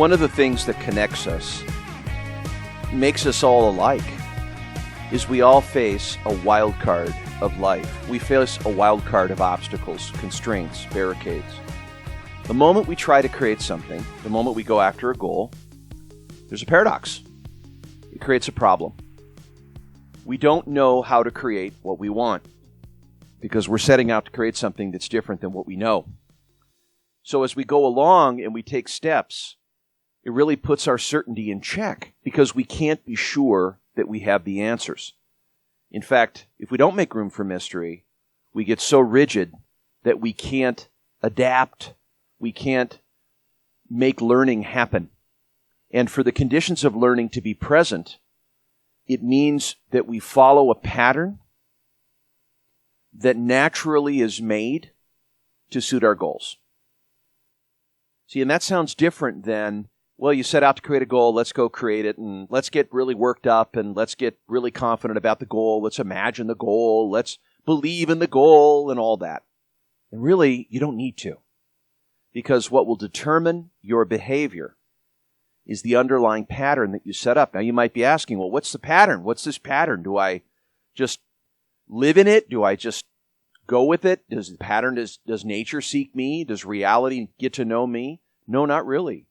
One of the things that connects us, makes us all alike, is we all face a wild card of life. We face a wild card of obstacles, constraints, barricades. The moment we try to create something, the moment we go after a goal, there's a paradox. It creates a problem. We don't know how to create what we want because we're setting out to create something that's different than what we know. So as we go along and we take steps, it really puts our certainty in check because we can't be sure that we have the answers. In fact, if we don't make room for mystery, we get so rigid that we can't adapt. We can't make learning happen. And for the conditions of learning to be present, it means that we follow a pattern that naturally is made to suit our goals. See, and that sounds different than, well, you set out to create a goal, let's go create it, and let's get really worked up, and let's get really confident about the goal, let's imagine the goal, let's believe in the goal, and all that. And really, you don't need to. Because what will determine your behavior is the underlying pattern that you set up. Now, you might be asking, well, what's the pattern? What's this pattern? Do I just live in it? Do I just go with it? Does nature seek me? Does reality get to know me? No, not really.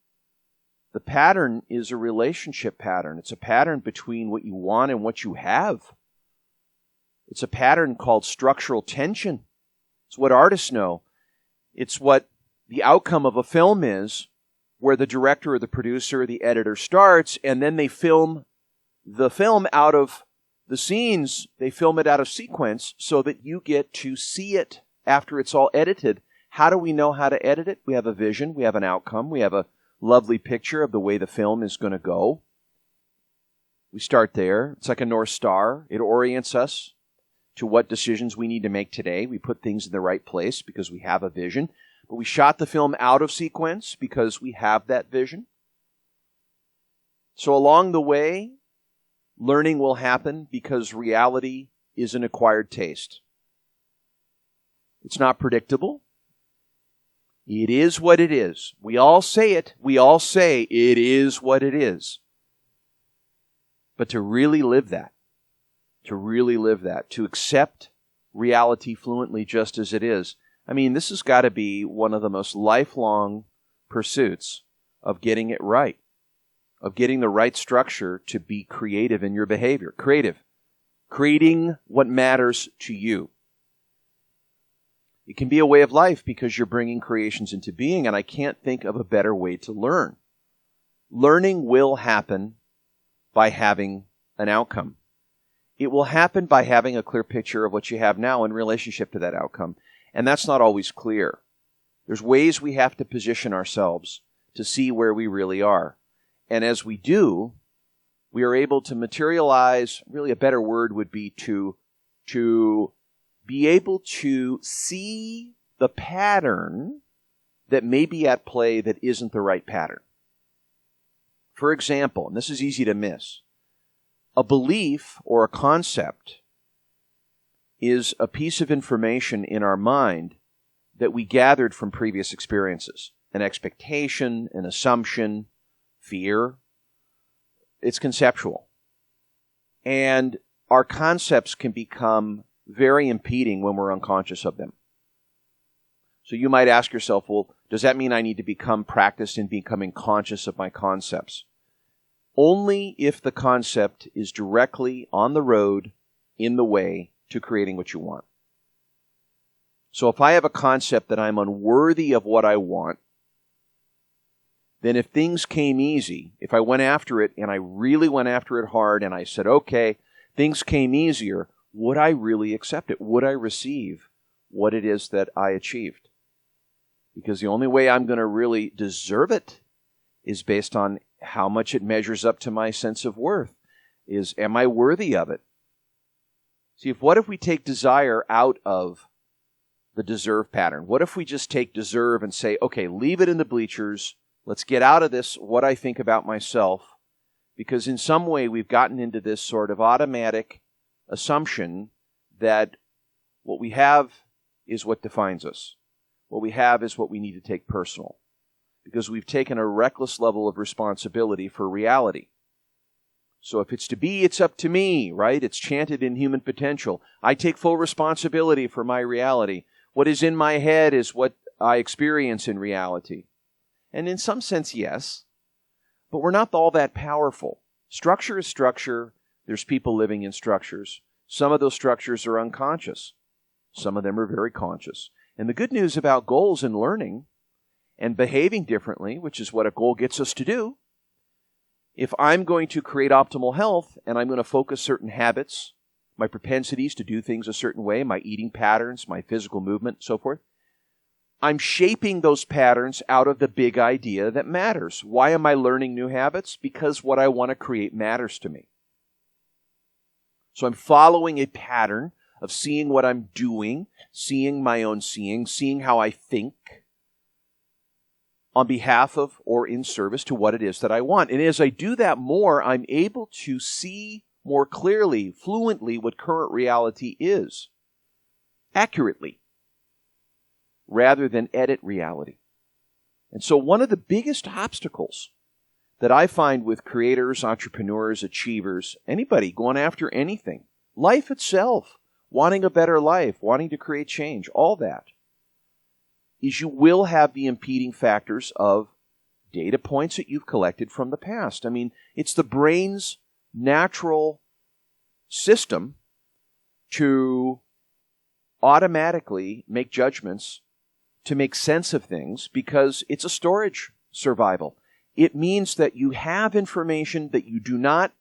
The pattern is a relationship pattern. It's a pattern between what you want and what you have. It's a pattern called structural tension. It's what artists know. It's what the outcome of a film is, where the director or the producer or the editor starts, and then they film the film out of the scenes. They film it out of sequence so that you get to see it after it's all edited. How do we know how to edit it? We have a vision. We have an outcome. We have a lovely picture of the way the film is going to go. We start there. It's like a North Star. It orients us to what decisions we need to make today. We put things in the right place because we have a vision. But we shot the film out of sequence because we have that vision. So along the way, learning will happen because reality is an acquired taste. It's not predictable. It is what it is. We all say it. We all say it is what it is. But to really live that, to accept reality fluently just as it is, I mean, this has got to be one of the most lifelong pursuits of getting it right, of getting the right structure to be creative in your behavior. Creating what matters to you. It can be a way of life because you're bringing creations into being, and I can't think of a better way to learn. Learning will happen by having an outcome. It will happen by having a clear picture of what you have now in relationship to that outcome, and that's not always clear. There's ways we have to position ourselves to see where we really are. And as we do, we are able to materialize, really a better word would be to be able to see the pattern that may be at play that isn't the right pattern. For example, and this is easy to miss, a belief or a concept is a piece of information in our mind that we gathered from previous experiences. An expectation, an assumption, fear. It's conceptual. And our concepts can become very impeding when we're unconscious of them. So you might ask yourself, well, does that mean I need to become practiced in becoming conscious of my concepts? Only if the concept is directly on the road, in the way to creating what you want. So if I have a concept that I'm unworthy of what I want, then if things came easy, if I went after it and I really went after it hard and I said, okay, things came easier, would I really accept it? Would I receive what it is that I achieved? Because the only way I'm going to really deserve it is based on how much it measures up to my sense of worth. Am I worthy of it? See, what if we take desire out of the deserve pattern? What if we just take deserve and say, okay, leave it in the bleachers. Let's get out of this, what I think about myself. Because in some way we've gotten into this sort of automatic assumption that what we have is what defines us. What we have is what we need to take personal. because we've taken a reckless level of responsibility for reality. So if it's to be, it's up to me, right? It's chanted in Human Potential. I take full responsibility for my reality. What is in my head is what I experience in reality. And in some sense, yes, but we're not all that powerful. Structure is structure. There's people living in structures. Some of those structures are unconscious. Some of them are very conscious. And the good news about goals and learning and behaving differently, which is what a goal gets us to do, if I'm going to create optimal health and I'm going to focus certain habits, my propensities to do things a certain way, my eating patterns, my physical movement, so forth, I'm shaping those patterns out of the big idea that matters. Why am I learning new habits? Because what I want to create matters to me. So I'm following a pattern of seeing what I'm doing, seeing my own seeing how I think, on behalf of or in service to what it is that I want. And as I do that more, I'm able to see more clearly, fluently, what current reality is, accurately, rather than edit reality. And so one of the biggest obstacles that I find with creators, entrepreneurs, achievers, anybody going after anything, life itself, wanting a better life, wanting to create change, all that, is you will have the impeding factors of data points that you've collected from the past. I mean, it's the brain's natural system to automatically make judgments, to make sense of things, because it's a storage survival. It means that you have information that you do not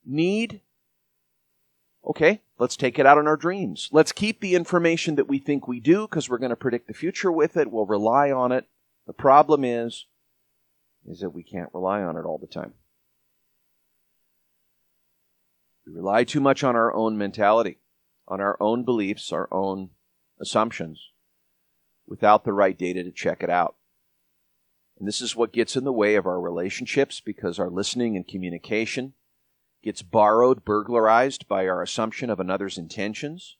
need. Okay, let's take it out on our dreams. Let's keep the information that we think we do because we're going to predict the future with it. We'll rely on it. The problem is that we can't rely on it all the time. We rely too much on our own mentality, on our own beliefs, our own assumptions, without the right data to check it out. And this is what gets in the way of our relationships, because our listening and communication gets borrowed, burglarized by our assumption of another's intentions.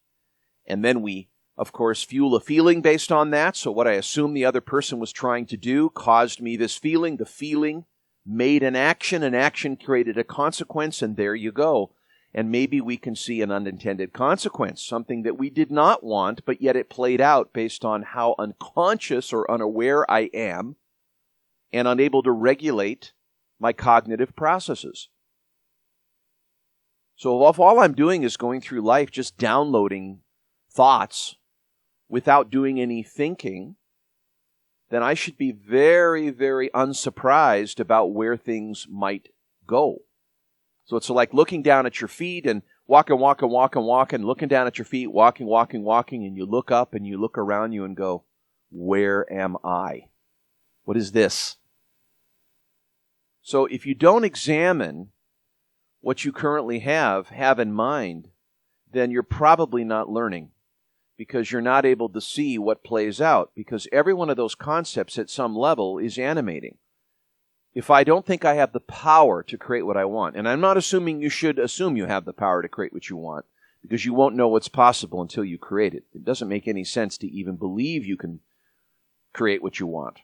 And then we, of course, fuel a feeling based on that. So what I assumed the other person was trying to do caused me this feeling. The feeling made an action created a consequence, and there you go. And maybe we can see an unintended consequence, something that we did not want, but yet it played out based on how unconscious or unaware I am and unable to regulate my cognitive processes. So if all I'm doing is going through life just downloading thoughts without doing any thinking, then I should be very, very unsurprised about where things might go. So it's like looking down at your feet and walking, looking down at your feet, walking, and you look up and you look around you and go, where am I? What is this? So if you don't examine what you currently have in mind, then you're probably not learning, because you're not able to see what plays out, because every one of those concepts at some level is animating. If I don't think I have the power to create what I want, and I'm not assuming you should assume you have the power to create what you want, because you won't know what's possible until you create it. It doesn't make any sense to even believe you can create what you want.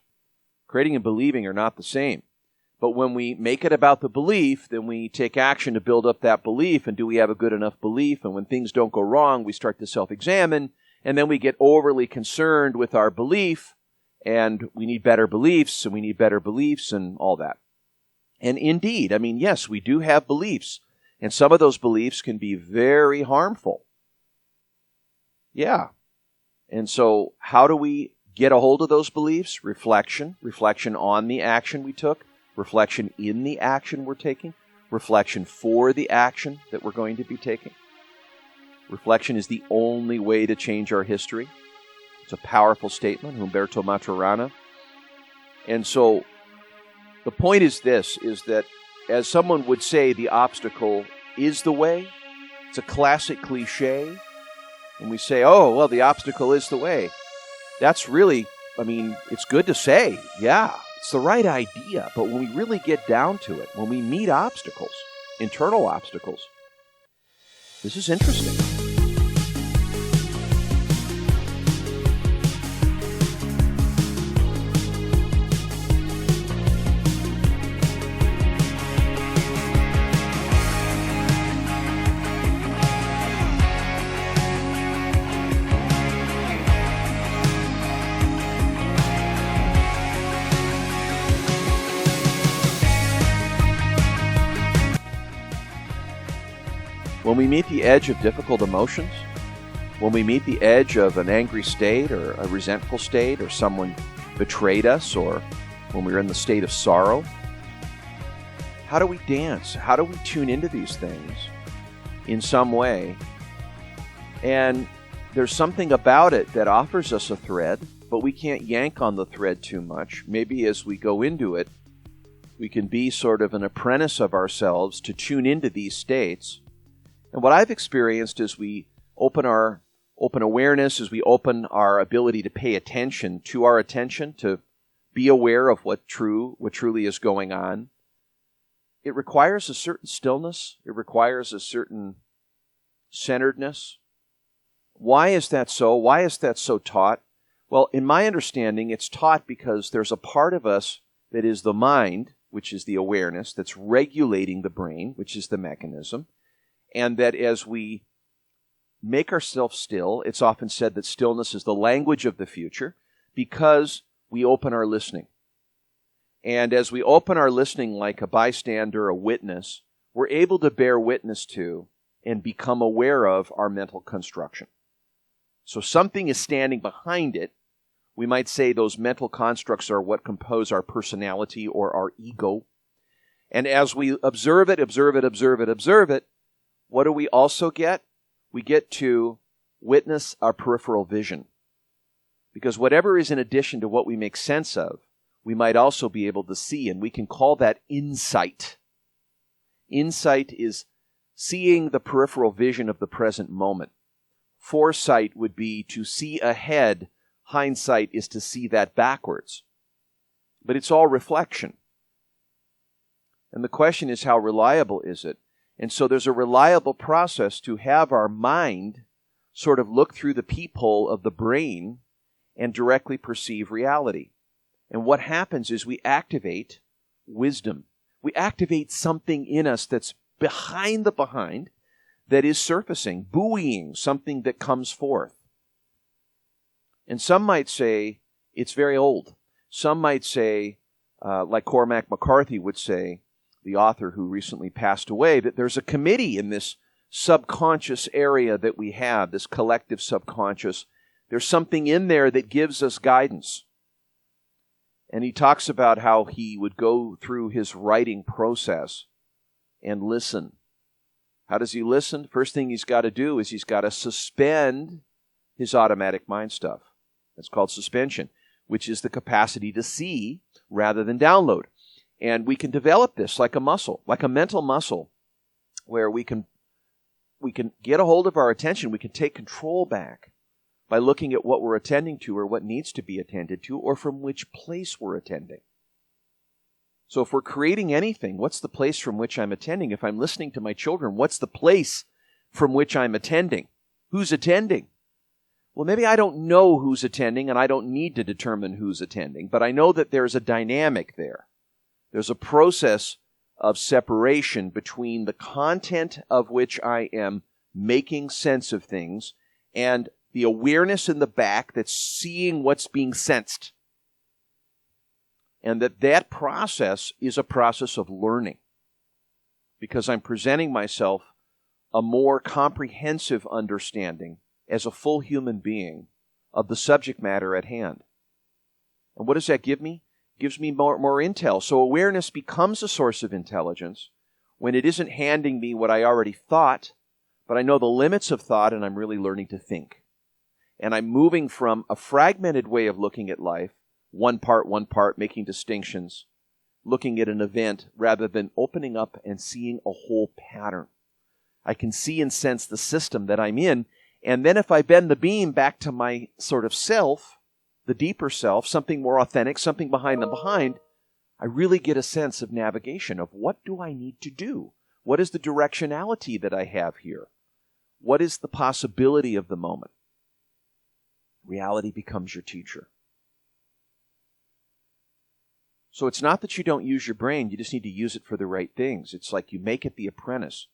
Creating and believing are not the same. But when we make it about the belief, then we take action to build up that belief. And do we have a good enough belief? And when things don't go wrong, we start to self-examine. And then we get overly concerned with our belief. And we need better beliefs, and we need better beliefs, and all that. And indeed, I mean, yes, we do have beliefs. And some of those beliefs can be very harmful. Yeah. And so how do we get a hold of those beliefs? Reflection on the action we took. Reflection in the action we're taking, reflection for the action that we're going to be taking. Reflection is the only way to change our history. It's a powerful statement, Humberto Maturana. And so the point is this, is that as someone would say, the obstacle is the way. It's a classic cliche. When we say, oh, well, the obstacle is the way. That's really, I mean, it's good to say, yeah. It's the right idea, but when we really get down to it, when we meet obstacles, internal obstacles, this is interesting. When we meet the edge of difficult emotions, when we meet the edge of an angry state or a resentful state, or someone betrayed us, or when we're in the state of sorrow, how do we dance? How do we tune into these things in some way? And there's something about it that offers us a thread, but we can't yank on the thread too much. Maybe as we go into it, we can be sort of an apprentice of ourselves to tune into these states. And what I've experienced as we open awareness, as we open our ability to pay attention to our attention, to be aware of what truly is going on, it requires a certain stillness. It requires a certain centeredness. Why is that so? Why is that so taught? Well, in my understanding, it's taught because there's a part of us that is the mind, which is the awareness, that's regulating the brain, which is the mechanism, and that as we make ourselves still, it's often said that stillness is the language of the future, because we open our listening. And as we open our listening like a bystander, a witness, we're able to bear witness to and become aware of our mental construction. So something is standing behind it. We might say those mental constructs are what compose our personality or our ego. And as we observe it, what do we also get? We get to witness our peripheral vision. Because whatever is in addition to what we make sense of, we might also be able to see, and we can call that insight. Insight is seeing the peripheral vision of the present moment. Foresight would be to see ahead. Hindsight is to see that backwards. But it's all reflection. And the question is, how reliable is it? And so there's a reliable process to have our mind sort of look through the peephole of the brain and directly perceive reality. And what happens is we activate wisdom. We activate something in us that's behind the behind that is surfacing, buoying something that comes forth. And some might say it's very old. Some might say, like Cormac McCarthy would say, the author who recently passed away, that there's a committee in this subconscious area that we have, this collective subconscious. There's something in there that gives us guidance. And he talks about how he would go through his writing process and listen. How does he listen? First thing he's got to do is he's got to suspend his automatic mind stuff. That's called suspension, which is the capacity to see rather than download. And we can develop this like a muscle, like a mental muscle, where we can get a hold of our attention. We can take control back by looking at what we're attending to or what needs to be attended to or from which place we're attending. So if we're creating anything, what's the place from which I'm attending? If I'm listening to my children, what's the place from which I'm attending? Who's attending? Well, maybe I don't know who's attending, and I don't need to determine who's attending, but I know that there's a dynamic there. There's a process of separation between the content of which I am making sense of things and the awareness in the back that's seeing what's being sensed. And that process is a process of learning, because I'm presenting myself a more comprehensive understanding as a full human being of the subject matter at hand. And what does that give me? It gives me more intel. So awareness becomes a source of intelligence when it isn't handing me what I already thought, but I know the limits of thought and I'm really learning to think. And I'm moving from a fragmented way of looking at life, one part, making distinctions, looking at an event rather than opening up and seeing a whole pattern. I can see and sense the system that I'm in, and then if I bend the beam back to my sort of self, the deeper self, something more authentic, something behind the behind, I really get a sense of navigation of what do I need to do? What is the directionality that I have here? What is the possibility of the moment? Reality becomes your teacher. So it's not that you don't use your brain, you just need to use it for the right things. It's like you make it the apprentice.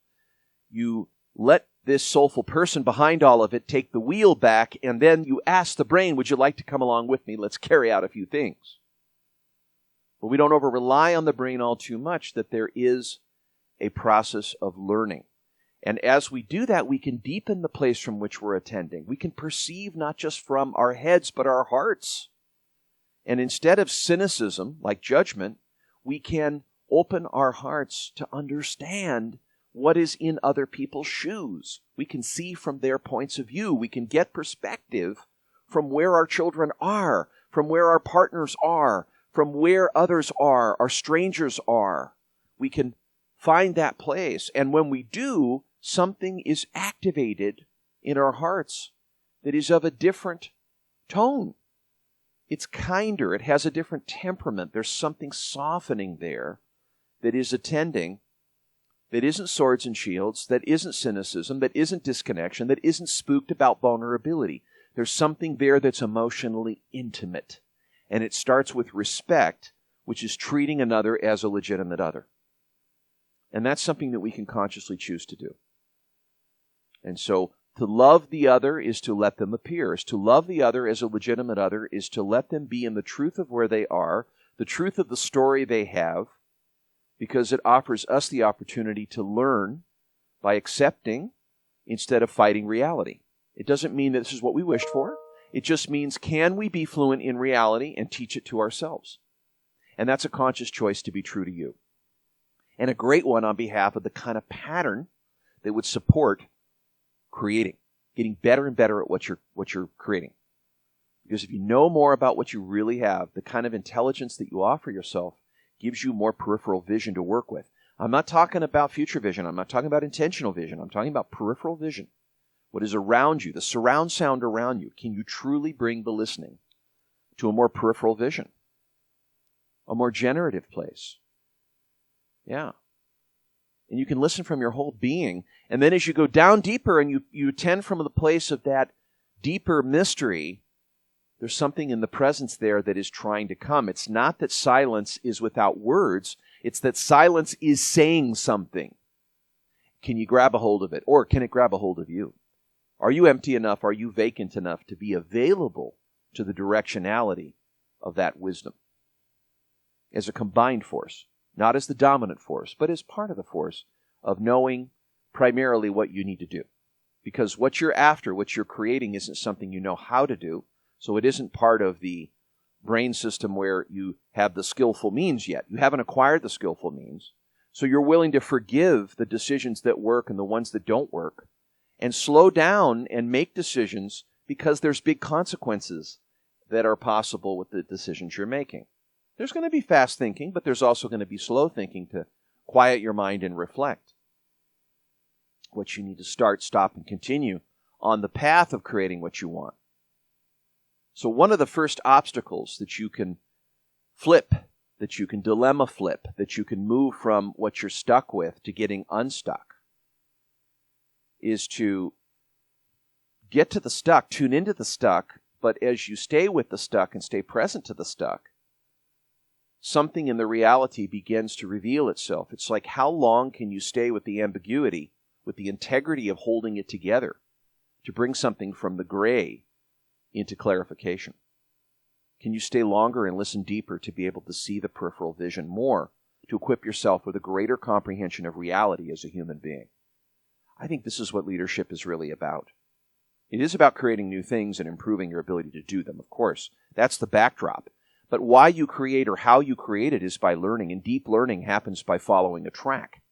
You let this soulful person behind all of it take the wheel back, and then you ask the brain, would you like to come along with me? Let's carry out a few things. But we don't over-rely on the brain all too much, that there is a process of learning. And as we do that, we can deepen the place from which we're attending. We can perceive not just from our heads, but our hearts. And instead of cynicism, like judgment, we can open our hearts to understand what is in other people's shoes. We can see from their points of view. We can get perspective from where our children are, from where our partners are, from where others are, our strangers are. We can find that place. And when we do, something is activated in our hearts that is of a different tone. It's kinder. It has a different temperament. There's something softening there that is attending, that isn't swords and shields, that isn't cynicism, that isn't disconnection, that isn't spooked about vulnerability. There's something there that's emotionally intimate. And it starts with respect, which is treating another as a legitimate other. And that's something that we can consciously choose to do. And so to love the other is to let them appear. Is to love the other as a legitimate other is to let them be in the truth of where they are, the truth of the story they have, because it offers us the opportunity to learn by accepting instead of fighting reality. It doesn't mean that this is what we wished for. It just means, can we be fluent in reality and teach it to ourselves? And that's a conscious choice to be true to you. And a great one on behalf of the kind of pattern that would support creating, getting better and better at what you're creating. Because if you know more about what you really have, the kind of intelligence that you offer yourself gives you more peripheral vision to work with. I'm not talking about future vision. I'm not talking about intentional vision. I'm talking about peripheral vision. What is around you, the surround sound around you. Can you truly bring the listening to a more peripheral vision? A more generative place? Yeah. And you can listen from your whole being. And then as you go down deeper and you attend from the place of that deeper mystery, there's something in the presence there that is trying to come. It's not that silence is without words. It's that silence is saying something. Can you grab a hold of it? Or can it grab a hold of you? Are you empty enough? Are you vacant enough to be available to the directionality of that wisdom? As a combined force, not as the dominant force, but as part of the force of knowing primarily what you need to do. Because what you're after, what you're creating, isn't something you know how to do. So it isn't part of the brain system where you have the skillful means yet. You haven't acquired the skillful means. So you're willing to forgive the decisions that work and the ones that don't work, and slow down and make decisions because there's big consequences that are possible with the decisions you're making. There's going to be fast thinking, but there's also going to be slow thinking to quiet your mind and reflect. What you need to start, stop, and continue on the path of creating what you want. So one of the first obstacles that you can flip, that you can dilemma flip, that you can move from what you're stuck with to getting unstuck, is to get to the stuck, tune into the stuck, but as you stay with the stuck and stay present to the stuck, something in the reality begins to reveal itself. It's like, how long can you stay with the ambiguity, with the integrity of holding it together to bring something from the gray into clarification? Can you stay longer and listen deeper to be able to see the peripheral vision more, to equip yourself with a greater comprehension of reality as a human being? I think this is what leadership is really about. It is about creating new things and improving your ability to do them, of course. That's the backdrop. But why you create or how you create it is by learning, and deep learning happens by following a track,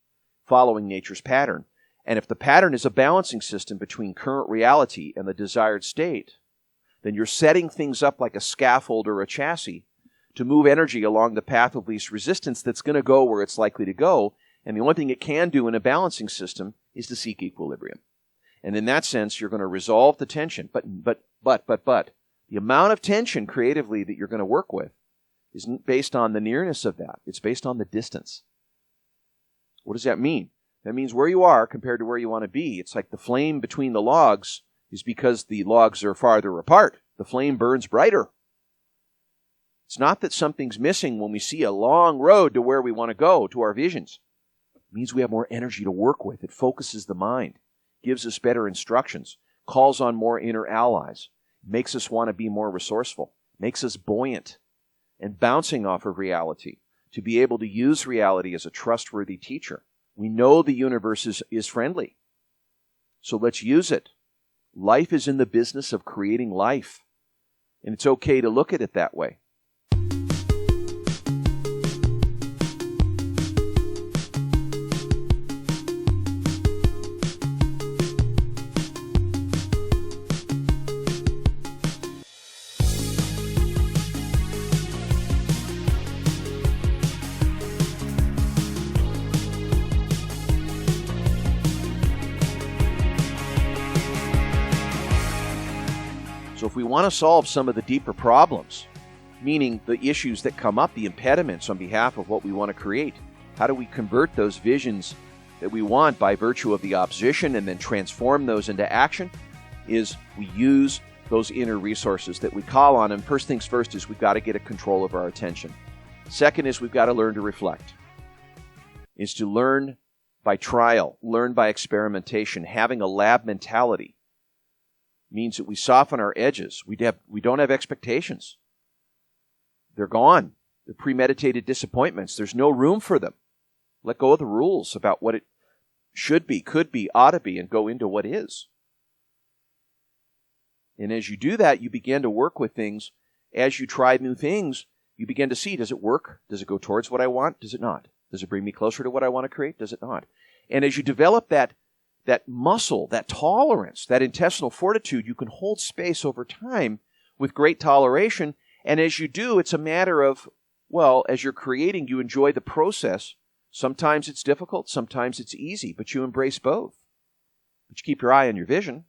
following nature's pattern. And if the pattern is a balancing system between current reality and the desired state, then you're setting things up like a scaffold or a chassis to move energy along the path of least resistance that's going to go where it's likely to go. And the only thing it can do in a balancing system is to seek equilibrium. And in that sense, you're going to resolve the tension. But, the amount of tension creatively that you're going to work with isn't based on the nearness of that. It's based on the distance. What does that mean? That means where you are compared to where you want to be. It's like the flame between the logs is because the logs are farther apart. The flame burns brighter. It's not that something's missing when we see a long road to where we want to go, to our visions. It means we have more energy to work with. It focuses the mind, gives us better instructions, calls on more inner allies, makes us want to be more resourceful, makes us buoyant and bouncing off of reality to be able to use reality as a trustworthy teacher. We know the universe is friendly. So let's use it. Life is in the business of creating life. And it's okay to look at it that way. So if we want to solve some of the deeper problems, meaning the issues that come up, the impediments on behalf of what we want to create, how do we convert those visions that we want by virtue of the opposition and then transform those into action? Is we use those inner resources that we call on. And first things first is we've got to get a control of our attention. Second is we've got to learn to reflect. Is to learn by trial, learn by experimentation, having a lab mentality. Means that we soften our edges. We don't have expectations. They're gone. They're premeditated disappointments. There's no room for them. Let go of the rules about what it should be, could be, ought to be, and go into what is. And as you do that, you begin to work with things. As you try new things, you begin to see, does it work? Does it go towards what I want? Does it not? Does it bring me closer to what I want to create? Does it not? And as you develop that muscle, that tolerance, that intestinal fortitude, you can hold space over time with great toleration. And as you do, it's a matter of, well, as you're creating, you enjoy the process. Sometimes it's difficult, sometimes it's easy, but you embrace both. But you keep your eye on your vision,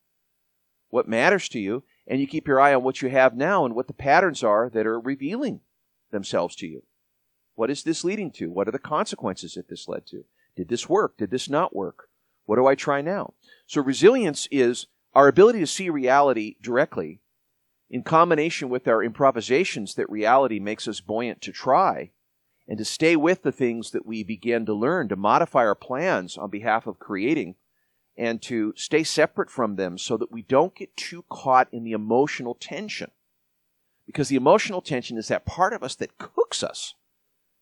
what matters to you, and you keep your eye on what you have now and what the patterns are that are revealing themselves to you. What is this leading to? What are the consequences that this led to? Did this work? Did this not work? What do I try now? So resilience is our ability to see reality directly in combination with our improvisations that reality makes us buoyant to try and to stay with the things that we begin to learn, to modify our plans on behalf of creating and to stay separate from them so that we don't get too caught in the emotional tension. Because the emotional tension is that part of us that cooks us.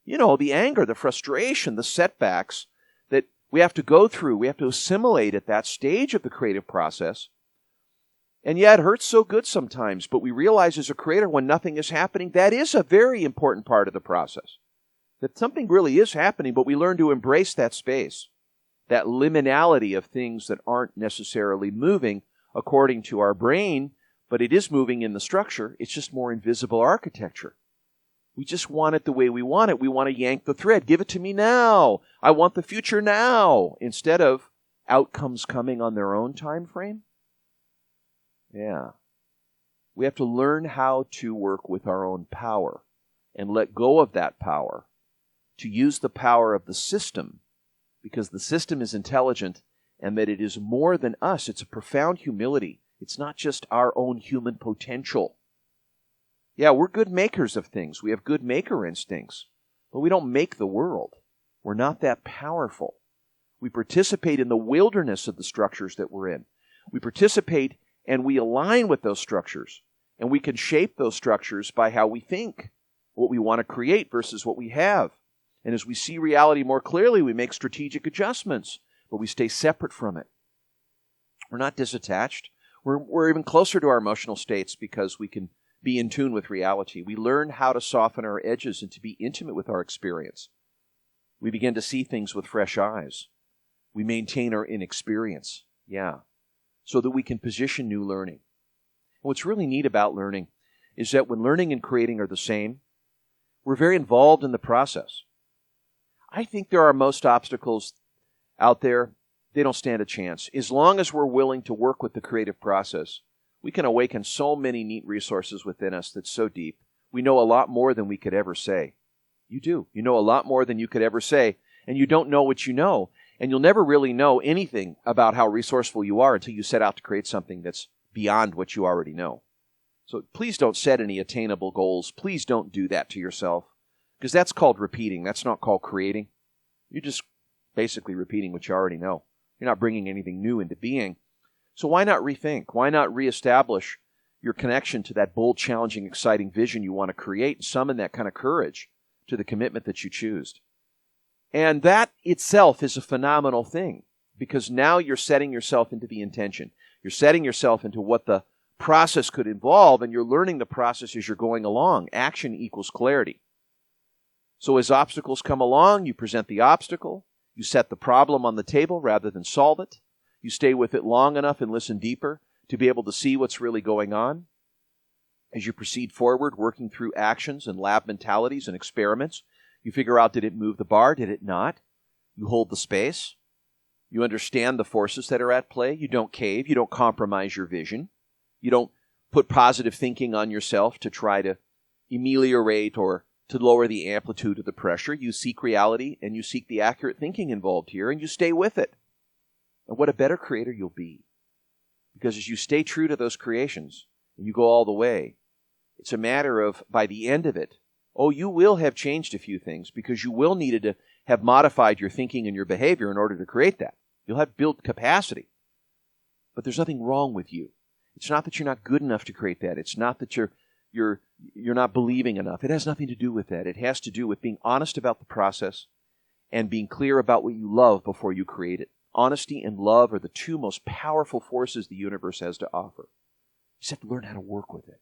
You know, the anger, the frustration, the setbacks that we have to go through, we have to assimilate at that stage of the creative process. And yeah, it hurts so good sometimes, but we realize as a creator when nothing is happening, that is a very important part of the process. That something really is happening, but we learn to embrace that space, that liminality of things that aren't necessarily moving according to our brain, but it is moving in the structure. It's just more invisible architecture. We just want it the way we want it. We want to yank the thread. Give it to me now. I want the future now. Instead of outcomes coming on their own time frame. Yeah. We have to learn how to work with our own power and let go of that power to use the power of the system, because the system is intelligent and that it is more than us. It's a profound humility. It's not just our own human potential. Yeah, we're good makers of things. We have good maker instincts, but we don't make the world. We're not that powerful. We participate in the wilderness of the structures that we're in. We participate and we align with those structures, and we can shape those structures by how we think, what we want to create versus what we have. And as we see reality more clearly, we make strategic adjustments, but we stay separate from it. We're not disattached. We're even closer to our emotional states because we can be in tune with reality. We learn how to soften our edges and to be intimate with our experience. We begin to see things with fresh eyes. We maintain our inexperience, so that we can position new learning. And what's really neat about learning is that when learning and creating are the same, we're very involved in the process. I think there are most obstacles out there, they don't stand a chance. As long as we're willing to work with the creative process, we can awaken so many neat resources within us that's so deep. We know a lot more than we could ever say. You do. You know a lot more than you could ever say, and you don't know what you know. And you'll never really know anything about how resourceful you are until you set out to create something that's beyond what you already know. So please don't set any attainable goals. Please don't do that to yourself, because that's called repeating. That's not called creating. You're just basically repeating what you already know. You're not bringing anything new into being. So why not rethink? Why not reestablish your connection to that bold, challenging, exciting vision you want to create and summon that kind of courage to the commitment that you choose? And that itself is a phenomenal thing. because now you're setting yourself into the intention. You're setting yourself into what the process could involve, and you're learning the process as you're going along. Action equals clarity. So as obstacles come along, you present the obstacle. You set the problem on the table rather than solve it. You stay with it long enough and listen deeper to be able to see what's really going on. As you proceed forward, working through actions and lab mentalities and experiments, you figure out, did it move the bar? Did it not? You hold the space. You understand the forces that are at play. You don't cave. You don't compromise your vision. You don't put positive thinking on yourself to try to ameliorate or to lower the amplitude of the pressure. You seek reality, and you seek the accurate thinking involved here, and you stay with it. And what a better creator you'll be. Because as you stay true to those creations, and you go all the way, it's a matter of, by the end of it, you will have changed a few things, because you will need to have modified your thinking and your behavior in order to create that. You'll have built capacity. But there's nothing wrong with you. It's not that you're not good enough to create that. It's not that you're not believing enough. It has nothing to do with that. It has to do with being honest about the process and being clear about what you love before you create it. Honesty and love are the two most powerful forces the universe has to offer. You just have to learn how to work with it.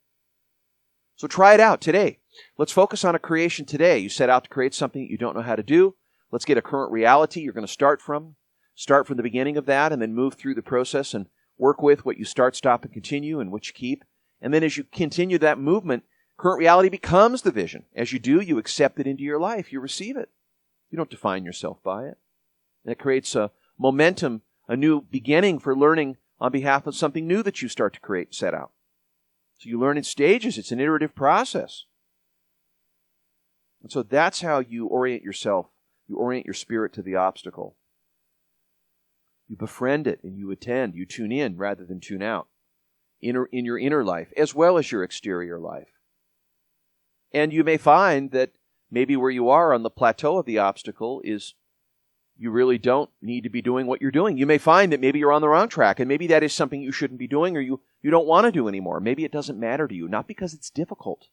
So try it out today. Let's focus on a creation today. You set out to create something that you don't know how to do. Let's get a current reality you're going to start from. Start from the beginning of that and then move through the process and work with what you start, stop, and continue and what you keep. And then as you continue that movement, current reality becomes the vision. As you do, you accept it into your life. You receive it. You don't define yourself by it. And it creates a momentum, a new beginning for learning on behalf of something new that you start to create and set out. So you learn in stages. It's an iterative process. And so that's how you orient yourself. You orient your spirit to the obstacle. You befriend it and you attend. You tune in rather than tune out in your inner life as well as your exterior life. And you may find that maybe where you are on the plateau of the obstacle is you really don't need to be doing what you're doing. You may find that maybe you're on the wrong track, and maybe that is something you shouldn't be doing or you don't want to do anymore. Maybe it doesn't matter to you, not because it's difficult,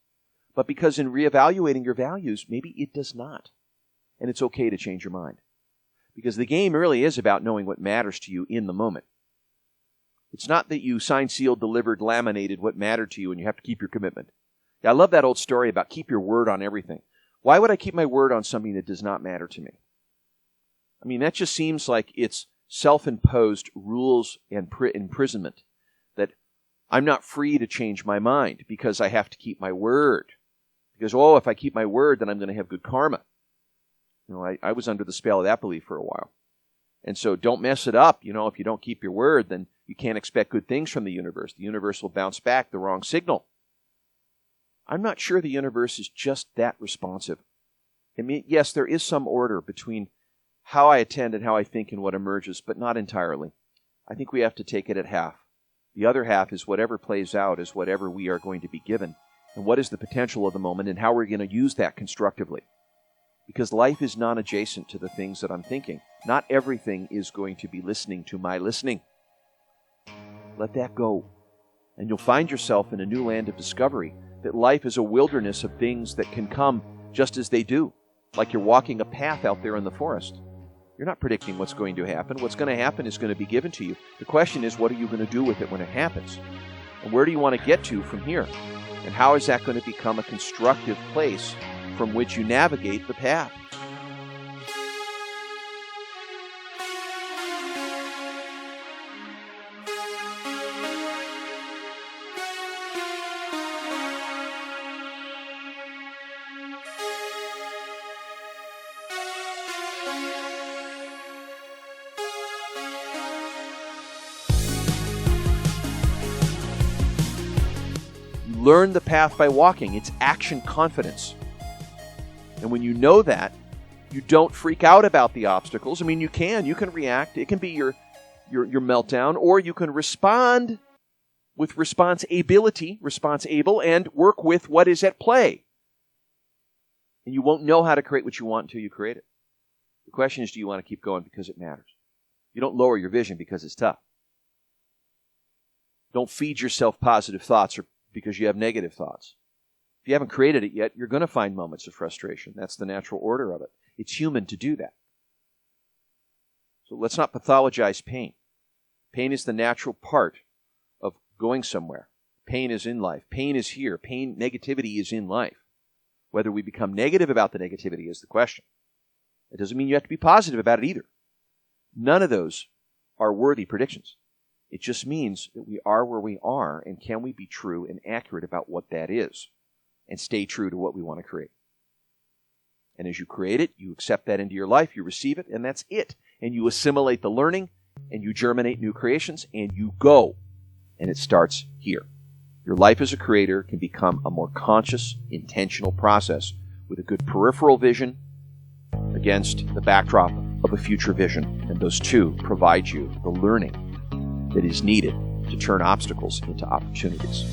but because in reevaluating your values, maybe it does not. And it's okay to change your mind. Because the game really is about knowing what matters to you in the moment. It's not that you signed, sealed, delivered, laminated what mattered to you and you have to keep your commitment. I love that old story about keep your word on everything. Why would I keep my word on something that does not matter to me? I mean, that just seems like it's self-imposed rules and imprisonment. That I'm not free to change my mind because I have to keep my word. Because, if I keep my word, then I'm going to have good karma. I was under the spell of that belief for a while. And so don't mess it up. If you don't keep your word, then you can't expect good things from the universe. The universe will bounce back the wrong signal. I'm not sure the universe is just that responsive. I mean, yes, there is some order between how I attend and how I think and what emerges, but not entirely. I think we have to take it at half. The other half is whatever plays out is whatever we are going to be given. And what is the potential of the moment and how we're going to use that constructively. Because life is non-adjacent to the things that I'm thinking. Not everything is going to be listening to my listening. Let that go. And you'll find yourself in a new land of discovery, that life is a wilderness of things that can come just as they do. Like you're walking a path out there in the forest. You're not predicting what's going to happen. What's going to happen is going to be given to you. The question is, what are you going to do with it when it happens? And where do you want to get to from here? And how is that going to become a constructive place from which you navigate the path? Learn the path by walking. It's action confidence. And when you know that, you don't freak out about the obstacles. I mean, you can react. It can be your meltdown, or you can respond with responsible, and work with what is at play. And you won't know how to create what you want until you create it. The question is, do you want to keep going because it matters? You don't lower your vision because it's tough. Don't feed yourself positive thoughts or because you have negative thoughts. If you haven't created it yet, you're going to find moments of frustration. That's the natural order of it. It's human to do that. So let's not pathologize pain. Pain is the natural part of going somewhere. Pain is in life. Pain is here. Negativity is in life. Whether we become negative about the negativity is the question. It doesn't mean you have to be positive about it either. None of those are worthy predictions. It just means that we are where we are, and can we be true and accurate about what that is and stay true to what we want to create. And as you create it, you accept that into your life, you receive it, and that's it. And you assimilate the learning, and you germinate new creations, and you go. And it starts here. Your life as a creator can become a more conscious, intentional process with a good peripheral vision against the backdrop of a future vision. And those two provide you the learning that is needed to turn obstacles into opportunities.